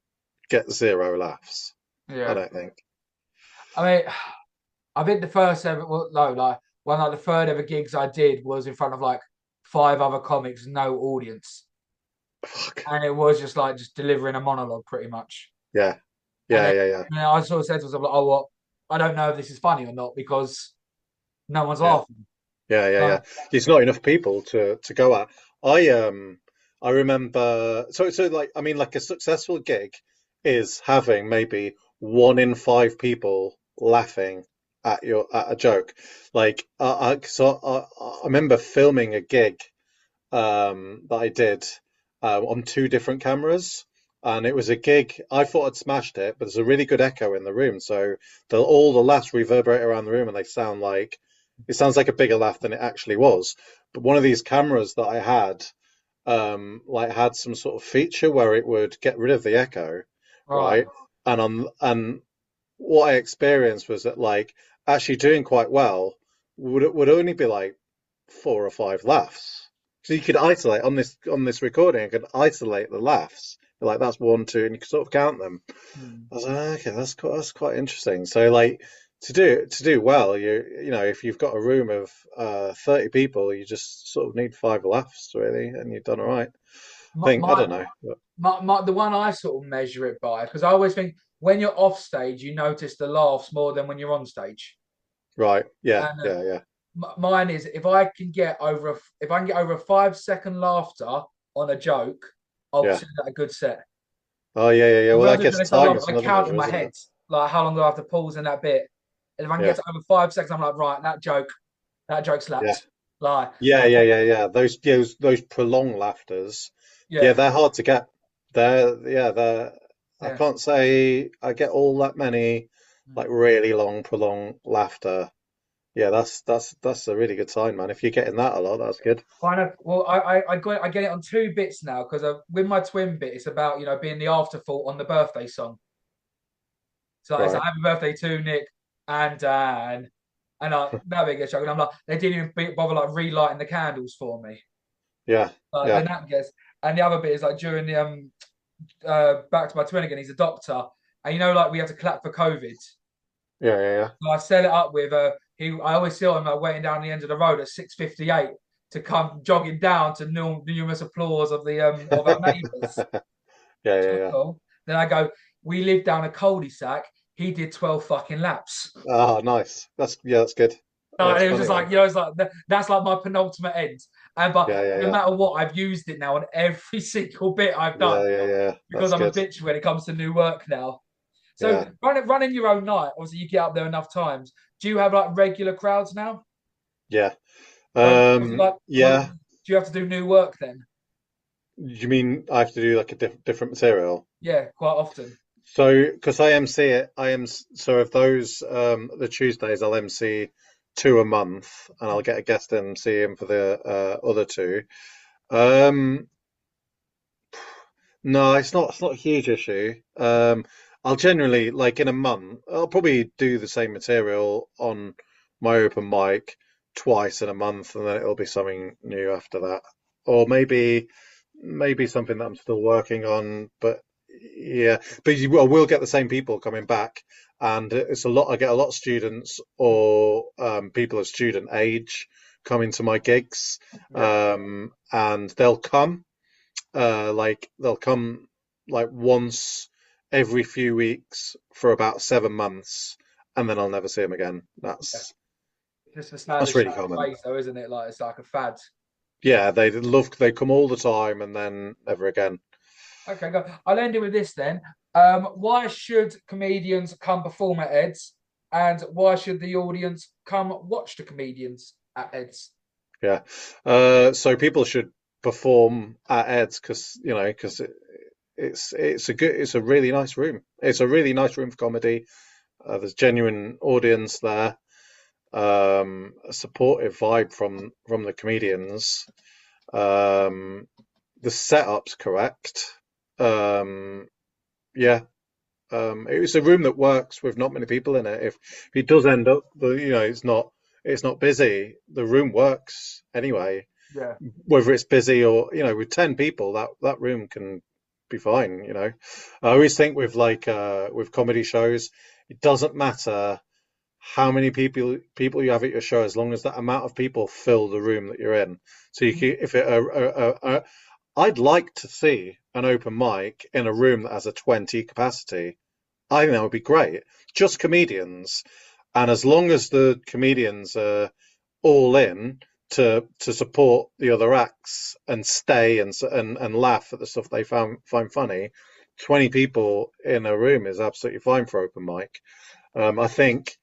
get 0 laughs. I Yeah. don't think. I mean, I think the first ever, well, no, like one like the third ever gigs I did was in front of like 5 other comics, no audience, Fuck. and it was just like just delivering a monologue pretty much. Yeah. And Yeah, then yeah, yeah. I sort of said to myself, like, oh, well, I don't know if this is funny or not because no one's Yeah. laughing. Yeah, yeah, Uh, yeah. It's not enough people to go at. I remember so like I mean like a successful gig is having maybe 1 in 5 people laughing at a joke. Like I remember filming a gig that I did on 2 different cameras. And it was a gig. I thought I'd smashed it, but there's a really good echo in the room, so all the laughs reverberate around the room, and they sound like it sounds like a bigger laugh than it actually was. But one of these cameras that I had, like had some sort of feature where it would get rid of the echo, right. right? And what I experienced was that like actually doing quite well would only be like 4 or 5 laughs. So you could isolate on this recording. I could isolate the laughs. Like that's 1, 2, and you could sort of count them. Hmm. I was like, okay, that's quite interesting. So like to do well, you know if you've got a room of 30 people, you just sort of need 5 laughs really, and you've done all right. I My, think I my, don't know. the one I sort of measure it by, because I always think when you're off stage, you notice the laughs more than when you're on stage. Right? Yeah, And yeah, yeah, mine is if I can get over a 5 second laughter on a joke, I'll yeah. consider that a good set. Oh yeah, yeah, yeah. When Well, I'm that just gets doing so time. long, It's I another count in measure, my isn't head it? like how long do I have to pause in that bit. And if I can get Yeah, to over 5 seconds, I'm like, right, that joke yeah. slaps. Like, Yeah, yeah, yeah, yeah. Those prolonged laughters, yeah, yeah, they're hard to get. They're. I yeah. can't say I get all that many like Mm. really long, prolonged laughter. Yeah, that's a really good sign, man. If you're getting that a lot, that's good. Kind of. Well, I get it on two bits now because with my twin bit, it's about being the afterthought on the birthday song. So it's like, Right. happy birthday to Nick and Dan, and that bit gets chucked. And I'm like, they didn't even bother like relighting the candles for me. Yeah. Then Yeah. that gets, and the other bit is like during the back to my twin again. He's a doctor, and like we had to clap for COVID. Yeah. Yeah. Yeah. So I set it up with I always see him like waiting down the end of the road at 6:58 to come jogging down to numerous applause of our neighbours. Yeah. So Yeah. Yeah. cool. Then I go, we live down a cul-de-sac. He did 12 fucking laps. Oh, nice. That's good. And That's it was funny, just man. like, it's like that's like my penultimate end. And but Yeah. Yeah. no Yeah. matter what, I've used it now on every single bit I've done Yeah. Yeah. Yeah. because That's I'm a good. bitch when it comes to new work now. So Yeah. running your own night, obviously you get up there enough times. Do you have like regular crowds now? Yeah. Was it like Yeah. do you have to do new work then? You mean I have to do like a different material? Yeah, quite often. So, because I MC it, so of those the Tuesdays I'll MC two a month, and I'll get a guest MC in for the other two. Um, no, it's not a huge issue. I'll generally like in a month, I'll probably do the same material on my open mic twice in a month, and then it'll be something new after that, or maybe something that I'm still working on. But yeah, but I will get the same people coming back, and it's a lot. I get a lot of students or people of student age coming to my gigs, Yeah. and they'll come like once every few weeks for about 7 months, and then I'll never see them again. Yeah. That's Just a that's standard really shit common. phrase though, isn't it? Like it's like a fad. Yeah, they come all the time and then never again. Okay, go. I'll end it with this then. Why should comedians come perform at Eds, and why should the audience come watch the comedians at Eds? Yeah. So people should perform at Ed's because it's a really nice room. It's a really nice room for comedy. There's genuine audience there. A supportive vibe from the comedians. Um, the setup's correct. Um, yeah. It's a room that works with not many people in it. If it does end up, it's not busy. The room works anyway, Yeah. whether it's busy or with 10 people, that room can be fine. I always think with with comedy shows, it doesn't matter how many people you have at your show, as long as that amount of people fill the room that you're in. So you can, if it I'd like to see an open mic in a room that has a 20 capacity. I think that would be great. Just comedians, and as long as the comedians are all in to support the other acts and stay and laugh at the stuff they find funny, 20 people in a room is absolutely fine for open mic. I think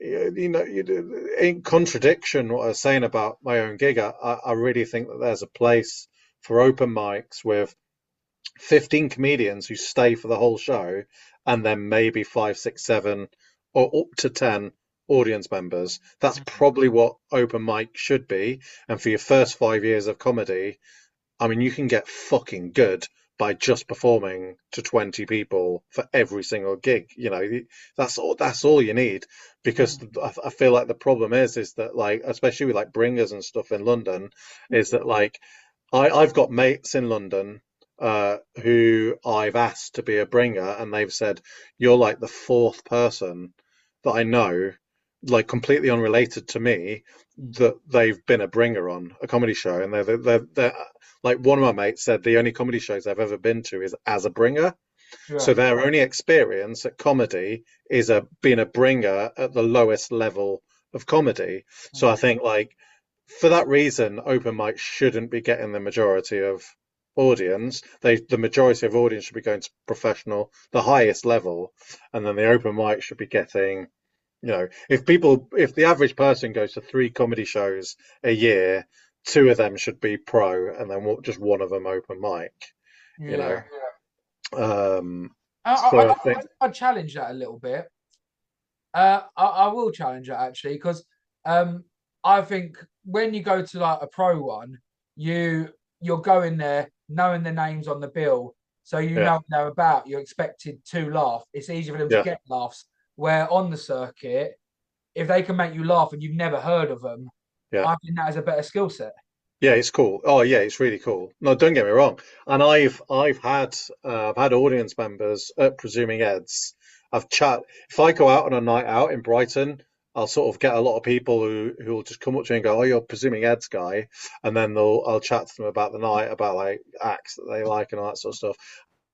in contradiction what I was saying about my own gig, I really think that there's a place for open mics with 15 comedians who stay for the whole show, and then maybe five, six, seven, or up to 10 audience members. That's probably what open mic should be. And for your first 5 years of comedy, I mean, you can get fucking good by just performing to 20 people for every single gig. That's all you need. Because I feel like the problem is that, like, especially with like bringers and stuff in London, is that like I've got mates in London who I've asked to be a bringer, and they've said, "You're like the fourth person that I know, like completely unrelated to me, that they've been a bringer on a comedy show." And they're like, one of my mates said the only comedy shows they've ever been to is as a bringer. Yeah. So their only experience at comedy is being a bringer at the lowest level of comedy. So I think, like, for that reason, open mic shouldn't be getting the majority of audience. The majority of audience should be going to professional, the highest level, and then the open mic should be getting, if the average person goes to three comedy shows a year, two of them should be pro, and then just one of them open mic. You know, Yeah. so I think, I challenge that a little bit. I will challenge that actually because Um, I think when you go to like a pro one, you you're going there knowing the names on the bill, so you know Yeah, what they're about. You're expected to laugh. It's easy for them to yeah, get laughs. Where on the circuit, if they can make you laugh and you've never heard of them, yeah. I think that is a better skill set. Yeah, it's cool. Oh yeah, it's really cool. No, don't get me wrong. And I've had audience members at Presuming Eds. I've chat if I go out on a night out in Brighton, I'll sort of get a lot of people who will just come up to me and go, "Oh, you're Presuming Eds guy," and then I'll chat to them about the night, about like acts that they like and all that sort of stuff.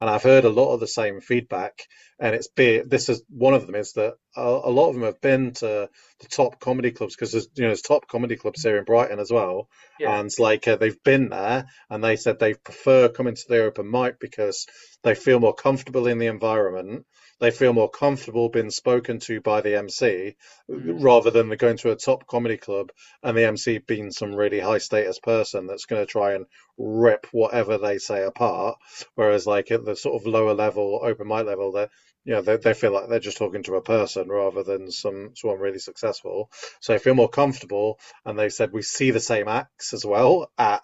And I've heard a lot of the same feedback, and this is one of them is that a lot of them have been to the top comedy clubs because there's top comedy clubs here in Brighton as well, Yeah. and like they've been there and they said they prefer coming to the open mic because they feel more comfortable in the environment. They feel more comfortable being spoken to by the MC Mm. rather than going to a top comedy club and the MC being some really high status person that's going to try and rip whatever they say apart. Whereas like at the sort of lower level, open mic level, they feel like they're just talking to a person rather than someone really successful. So they feel more comfortable, and they said we see the same acts as well at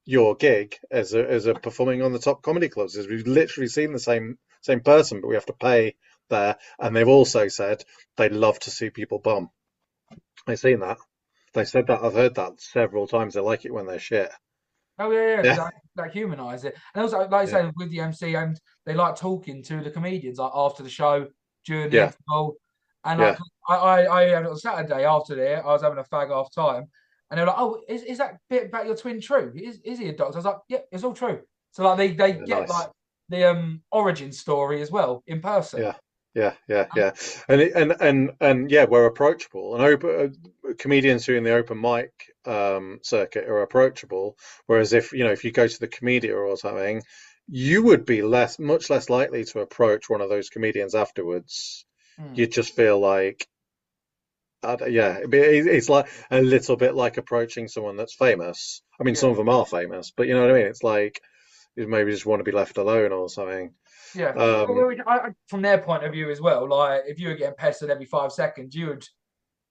your gig as a performing on the top comedy clubs. Is we've literally seen the same person, but we have to pay there. And they've also said they love to see people bum. I've seen that. They said that. I've heard that several times. They like it when they're shit. Oh yeah, because Yeah, that humanise it, and also like I yeah, say with the MC, and they like talking to the comedians like after the show, during the yeah, interval, and like yeah. I had on Saturday after there, I was having a fag half time, and they were like, "Oh, is that bit about your twin true? Is he a doctor?" I was like, "Yeah, it's all true." So like they Yeah, get nice. like the origin story as well in person. Yeah, yeah, yeah, yeah. And yeah, we're approachable. And comedians who are in the open mic circuit are approachable. Whereas if you go to the Comedia or something, you would be much less likely to approach one of those comedians afterwards. Mm, You'd just feel like, yeah, it's like a little bit like approaching someone that's famous. I mean, some yeah, of them are famous, but you know what I mean? It's like you maybe just want to be left alone or something. yeah. Um, From their point of view as well, like if you were getting pestered every 5 seconds, you would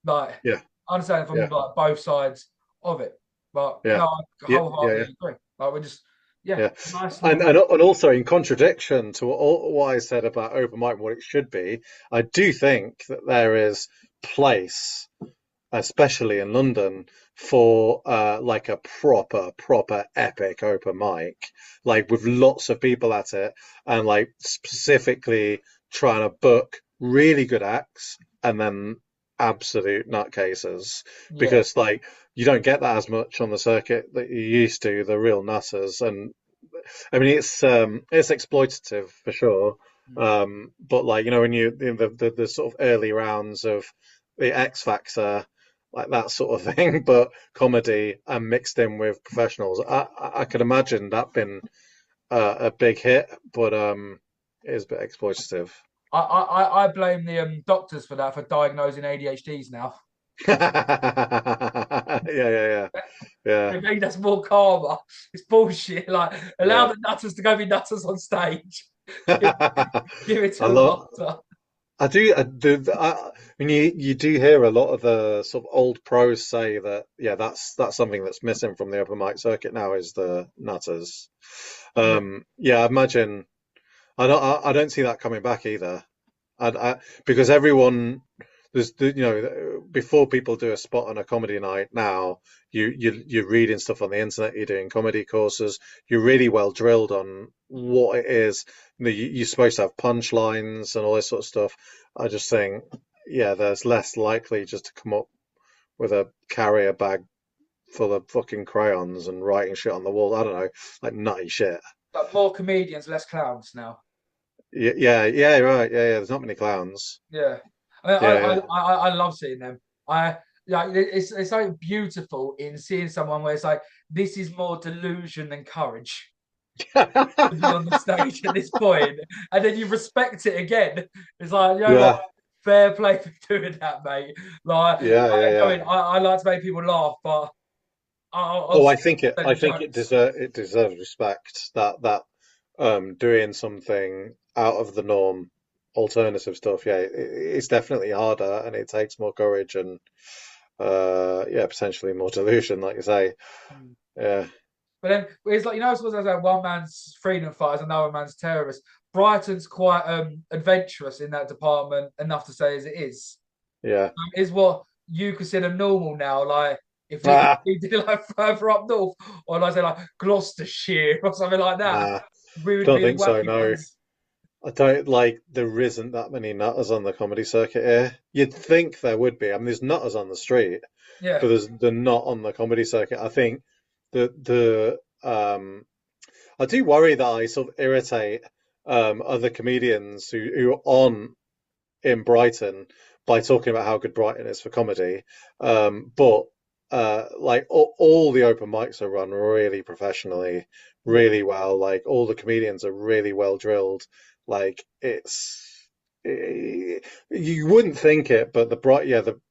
like yeah, understand it from yeah, like both sides of it. But yeah, no, I yeah, yeah, yeah. wholeheartedly agree. Like we're just yeah, Yeah, nice and little and and also in contradiction to what I said about open mic and what it should be, I do think that there is place, especially in London, for like a proper epic open mic, like with lots of people at it, and like specifically trying to book really good acts and then absolute nutcases, yeah. because like you don't get that as much on the circuit that you used to, the real nutters. And I mean, it's exploitative for sure. Mm. But like when you in the sort of early rounds of the X Factor, like that sort of thing, but comedy and mixed in with professionals, I could imagine that been a big hit, but it is a bit exploitative. I blame the doctors for that for diagnosing ADHDs now. Yeah, yeah, yeah, They think that's more karma. It's bullshit. Like allow yeah, the nutters to go be nutters on stage. give, yeah. give it to I them love. after. I do. I mean, you do hear a lot of the sort of old pros say that, yeah, that's something that's missing from the open mic circuit now is the nutters. Yeah. Yeah, I imagine I don't see that coming back either. Because everyone before people do a spot on a comedy night now, you're reading stuff on the internet, you're doing comedy courses, you're really well drilled on what it is. You're supposed to have punchlines and all this sort of stuff. I just think, yeah, there's less likely just to come up with a carrier bag full of fucking crayons and writing shit on the wall. I don't know, like nutty shit. But more comedians, less clowns now. Yeah, yeah, right. Yeah, yeah. There's not many clowns. Yeah. I Yeah, I love seeing them. I like it's so beautiful in seeing someone where it's like this is more delusion than courage to be yeah. on the stage at this point, and then you respect it again. It's like you know what, Yeah, fair play for doing that, mate. Like yeah, yeah, I yeah. mean, I like to make people laugh, but I'll Oh, say I the think it jokes. deserves respect that doing something out of the norm, alternative stuff. Yeah, it's definitely harder and it takes more courage, and yeah, potentially more delusion, like you say. Mm. Yeah, But then it's like, it's supposed to say one man's freedom fighters, another man's terrorist. Brighton's quite adventurous in that department, enough to say as it is. yeah. Is what you consider normal now. Like if we Ah, we did like further up north, or like say like Gloucestershire or something like that, nah, we would don't be the think so. wacky No, ones. I don't like. There isn't that many nutters on the comedy circuit here. You'd think there would be. I mean, there's nutters on the street, Yeah. but they're not on the comedy circuit. I think the I do worry that I sort of irritate other comedians who are on in Brighton by talking about how good Brighton is for comedy. But like all the open mics are run really professionally, Mm. really well. Like all the comedians are really well drilled. Like you wouldn't think it, but the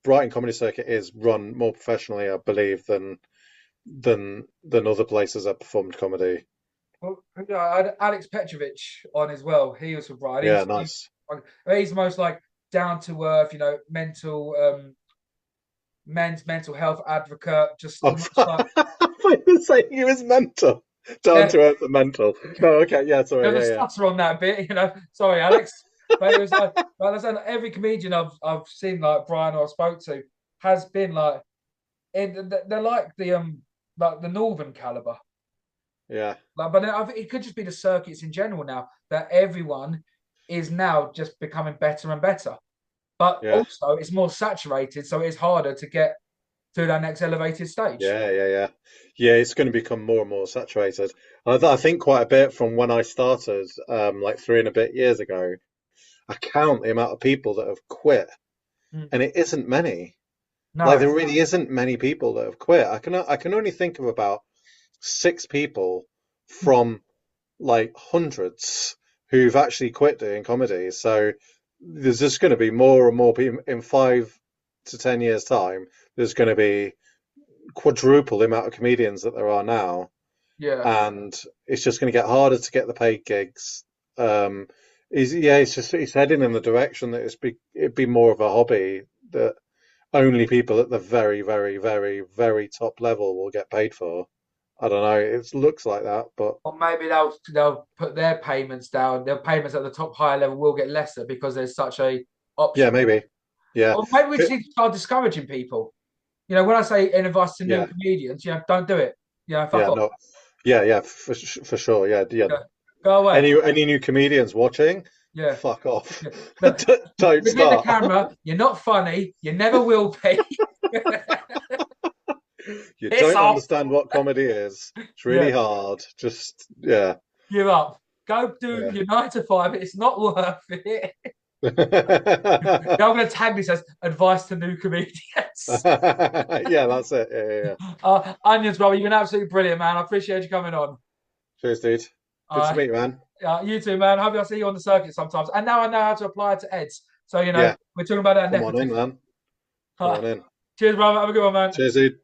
Brighton comedy circuit is run more professionally, I believe, than other places that performed comedy. Well, I had Alex Petrovic on as well. He was from Brighton. Yeah, nice. He's the most like down to earth, mental men's mental health advocate. Just Oh, the most like I thought you were saying he was mental. Down yeah, to earth and mental. No, okay, yeah, sorry, there's a yeah, yeah. stutter on that bit. Sorry, Alex. But it was like I said, like, every comedian I've seen like Brian or spoke to has been like they're like the northern caliber. Yeah, Like, but I think it could just be the circuits in general now that everyone is now just becoming better and better. But yeah, also, it's more saturated, so it's harder to get to that next elevated stage. yeah. Yeah, it's going to become more and more saturated. I think quite a bit from when I started, like 3 and a bit years ago. I count the amount of people that have quit, Mm. and it isn't many. Like No, there really isn't many people that have quit. I can only think of about 6 people Mm. from like hundreds who've actually quit doing comedy. So there's just going to be more and more people in 5 to 10 years' time. There's going to be quadruple the amount of comedians that there are now, yeah. and it's just going to get harder to get the paid gigs. Um, it's heading in the direction that it'd be more of a hobby that only people at the very, very, very, very top level will get paid for. I don't know. It looks like that, but Or maybe they'll put their payments down. Their payments at the top higher level will get lesser because there's such a yeah, option. maybe. Yeah. Or maybe we just need to start discouraging people. When I say any advice to new Yeah. comedians, don't do it. Fuck Yeah. off. No. Yeah. For sure. Yeah. Yeah. Yeah, go away. Any new comedians watching? Yeah. Fuck off. Yeah. But Don't forget the start. camera. You're not funny. You never will be. You Piss don't off. understand what comedy is. It's really Yeah. hard. Just yeah. Give up. Go do Yeah. your 9 to 5. It's not worth it. I'm going to tag this as advice to new comedians. Yeah, that's it. Yeah. Onions, brother, you've been absolutely brilliant, man. I appreciate you coming on. Cheers, dude. Good to Uh, meet you, man. you too, man. Hope I see you on the circuit sometimes. And now I know how to apply it to Eds. So, Yeah. we're talking about that Come on in, nepotism. man. Come on in. Cheers, brother. Have a good one, man. Cheers, dude.